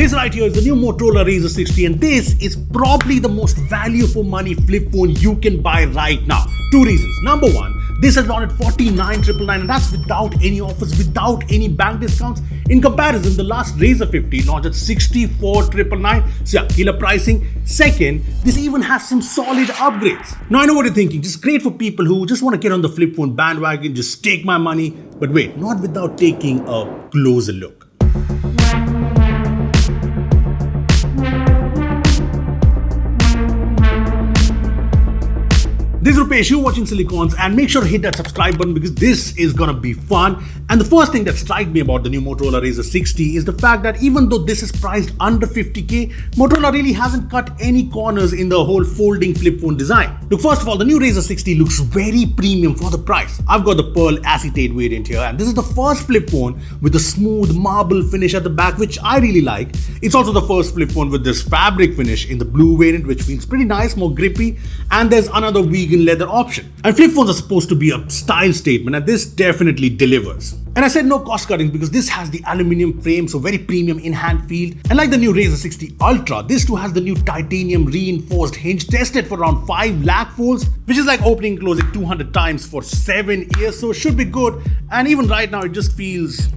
This right here is the new Motorola Razr 60, and this is probably the most value for money flip phone you can buy right now. Two reasons. Number one, this is launched at 49,999, and that's without any offers, without any bank discounts. In comparison, the last Razr 50 launched at 64,999. So yeah, killer pricing. Second, this even has some solid upgrades. Now I know what you're thinking. Just great for people who just want to get on the flip phone bandwagon, just take my money. But wait, not without taking a closer look. This is Rupesh, you're watching Sillycorns, and make sure to hit that subscribe button because this is gonna be fun. And the first thing that struck me about the new Motorola Razr 60 is the fact that even though this is priced under 50k, Motorola really hasn't cut any corners in the whole folding flip phone design. Look, first of all, the new Razr 60 looks very premium for the price. I've got the pearl acetate variant here, and this is the first flip phone with a smooth marble finish at the back, which I really like. It's also the first flip phone with this fabric finish in the blue variant, which feels pretty nice, more grippy, and there's another vegan leather option. And flip phones are supposed to be a style statement, and this definitely delivers. And I said no cost cutting because this has the aluminium frame, so very premium in-hand feel. And like the new Razr 60 Ultra, this too has the new titanium reinforced hinge tested for around 5 lakh folds, which is like opening and closing 200 times for 7 years, so it should be good. And even right now, it just feels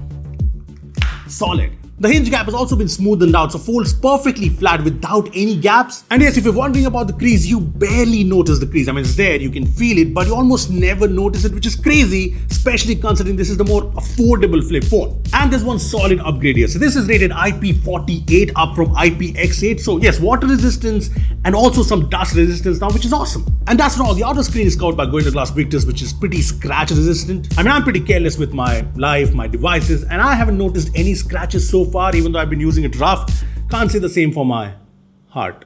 solid. The hinge gap has also been smoothened out, so folds perfectly flat without any gaps. And yes, if you're wondering about the crease, you barely notice the crease. I mean, it's there, you can feel it, but you almost never notice it, which is crazy, especially considering this is the more affordable flip phone. And there's one solid upgrade here. So this is rated IP48 up from IPX8. So yes, water resistance and also some dust resistance now, which is awesome. And that's not all. The outer screen is covered by Gorilla Glass Victus, which is pretty scratch resistant. I mean, I'm pretty careless with my life, my devices, and I haven't noticed any scratches so far, even though I've been using it rough. Can't say the same for my heart.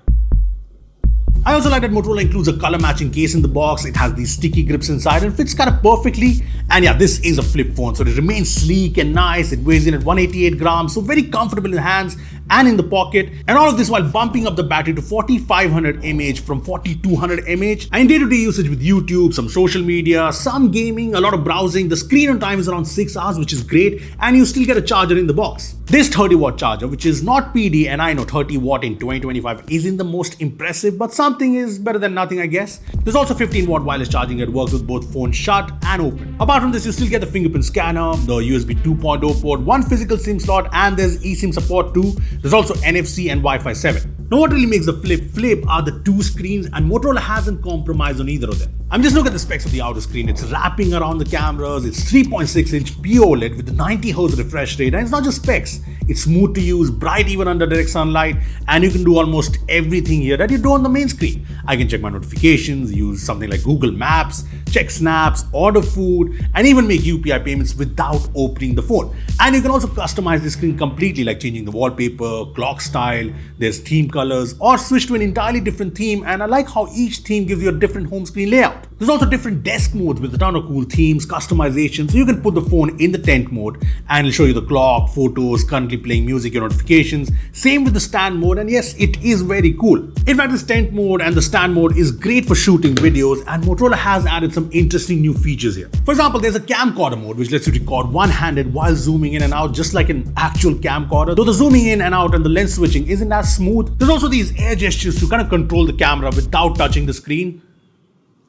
I also like that Motorola includes a color matching case in the box. It has these sticky grips inside and fits kind of perfectly. And yeah, this is a flip phone, so it remains sleek and nice. It weighs in at 188 grams, so very comfortable in the hands and in the pocket. And all of this while bumping up the battery to 4500 mAh from 4200 mAh. And in day-to-day usage with YouTube, some social media, some gaming, a lot of browsing, the screen on time is around 6 hours, which is great. And you still get a charger in the box. This 30-watt charger, which is not PD, and I know 30 watt in 2025 isn't the most impressive, but something is better than nothing, I guess. There's also 15-watt wireless charging that works with both phones shut and open. Apart from this, you still get the fingerprint scanner, the USB 2.0 port, one physical SIM slot, and there's eSIM support too. There's also NFC and Wi-Fi 7. Now what really makes the flip are the two screens, and Motorola hasn't compromised on either of them. I'm just looking at the specs of the outer screen. It's wrapping around the cameras. It's 3.6-inch POLED with the 90 Hz refresh rate, and it's not just specs. It's smooth to use, bright even under direct sunlight, and you can do almost everything here that you do on the main screen. I can check my notifications, use something like Google Maps, check snaps, order food, and even make UPI payments without opening the phone. And you can also customize the screen completely, like changing the wallpaper, clock style, there's theme colors, or switch to an entirely different theme. And I like how each theme gives you a different home screen layout. There's also different desk modes with a ton of cool themes, customization, so you can put the phone in the tent mode and it'll show you the clock, photos, currently playing music, your notifications. Same with the stand mode, and yes, it is very cool. In fact, this tent mode and the stand mode is great for shooting videos, and Motorola has added some interesting new features here. For example, there's a camcorder mode which lets you record one-handed while zooming in and out just like an actual camcorder, though the zooming in and out and the lens switching isn't as smooth. There's also these air gestures to kind of control the camera without touching the screen.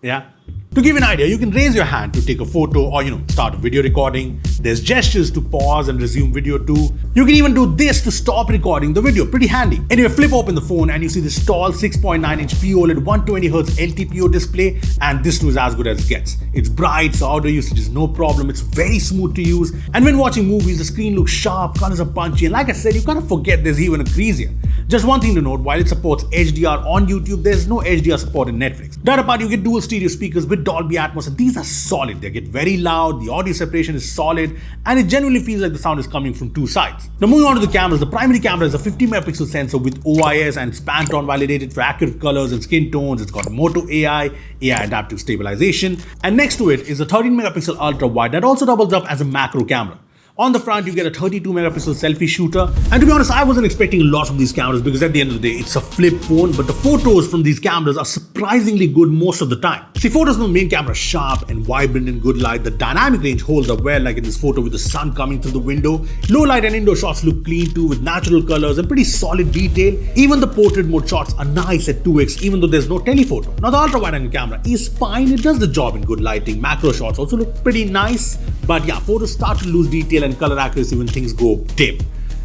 Yeah. To give you an idea, you can raise your hand to take a photo or, start a video recording. There's gestures to pause and resume video too. You can even do this to stop recording the video. Pretty handy. Anyway, flip open the phone and you see this tall 6.9-inch POLED 120Hz LTPO display, and this too is as good as it gets. It's bright, so outdoor usage is no problem. It's very smooth to use, and when watching movies, the screen looks sharp, colors are punchy, and like I said, you kind of forget there's even a crease here. Just one thing to note, while it supports HDR on YouTube, there's no HDR support in Netflix. That apart, you get dual stereo speakers with Dolby Atmos, and these are solid. They get very loud, the audio separation is solid, and it genuinely feels like the sound is coming from two sides. Now moving on to the cameras, the primary camera is a 50-megapixel sensor with OIS and Pantone validated for accurate colors and skin tones. It's got Moto AI adaptive stabilization, and next to it is a 13-megapixel ultra wide that also doubles up as a macro camera. On the front, you get a 32 megapixel selfie shooter. And to be honest, I wasn't expecting a lot from these cameras because at the end of the day, it's a flip phone, but the photos from these cameras are surprisingly good most of the time. See, photos from the main camera are sharp and vibrant in good light. The dynamic range holds up well, like in this photo with the sun coming through the window. Low light and indoor shots look clean too, with natural colors and pretty solid detail. Even the portrait mode shots are nice at 2x, even though there's no telephoto. Now the ultra wide angle camera is fine, it does the job in good lighting. Macro shots also look pretty nice, but yeah, photos start to lose detail and color accuracy when things go dim.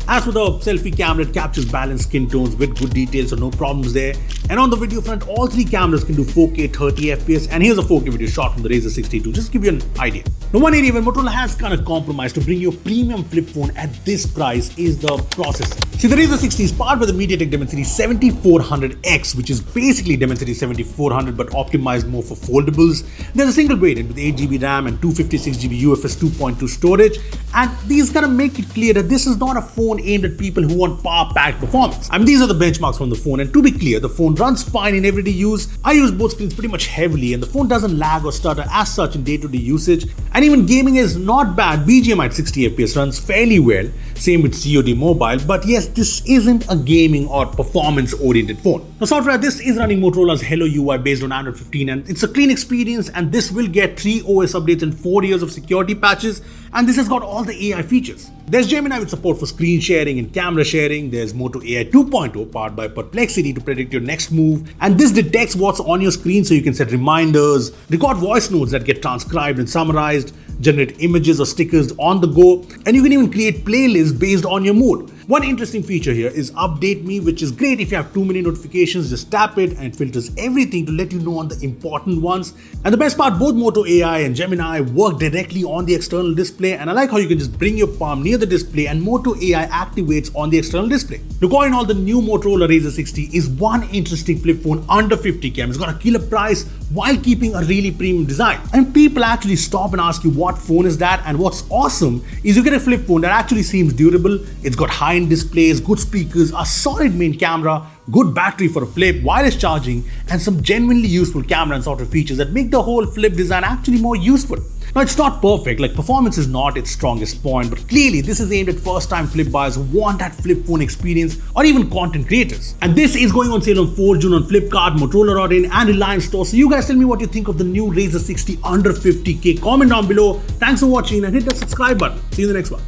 As for the selfie camera, it captures balanced skin tones with good detail, so no problems there. And on the video front, all three cameras can do 4K 30 FPS, and here's a 4K video shot from the Razr 62, just to give you an idea. Now one area where Motorola has kind of compromised to bring you a premium flip phone at this price is the processor. See, the Razr 60 is powered by the MediaTek Dimensity 7400X, which is basically Dimensity 7400 but optimized more for foldables. There's a single variant with 8GB RAM and 256GB UFS 2.2 storage, and these kind of make it clear that this is not a phone aimed at people who want power-packed performance. I mean, these are the benchmarks from the phone, and to be clear, the phone runs fine in everyday use. I use both screens pretty much heavily, and the phone doesn't lag or stutter as such in day-to-day usage. And even gaming is not bad. BGMI at 60 FPS runs fairly well. Same with COD Mobile, but yes, this isn't a gaming or performance-oriented phone. Now, software, this is running Motorola's Hello UI based on Android 15, and it's a clean experience, and this will get 3 OS updates and 4 years of security patches, and this has got all the AI features. There's Gemini with support for screen sharing and camera sharing. There's Moto AI 2.0 powered by Perplexity to predict your next move, and this detects what's on your screen so you can set reminders, record voice notes that get transcribed and summarized, generate images or stickers on the go, and you can even create playlists based on your mood. One interesting feature here is Update Me, which is great if you have too many notifications. Just tap it and it filters everything to let you know on the important ones. And the best part, both Moto AI and Gemini work directly on the external display, and I like how you can just bring your palm near the display and Moto AI activates on the external display. Look, all in all, the new Motorola Razr 60 is one interesting flip phone under 50K. It's got a killer price while keeping a really premium design. And people actually stop and ask you what phone is that, and what's awesome is you get a flip phone that actually seems durable. It's got high-end displays, good speakers, a solid main camera, good battery for a flip, wireless charging, and some genuinely useful camera and software features that make the whole flip design actually more useful. Now, it's not perfect, like performance is not its strongest point, but clearly this is aimed at first-time flip buyers who want that flip phone experience, or even content creators. And this is going on sale on 4 June on Flipkart, Motorola.in and Reliance Store. So you guys tell me what you think of the new Razr 60 under 50K. Comment down below. Thanks for watching and hit that subscribe button. See you in the next one.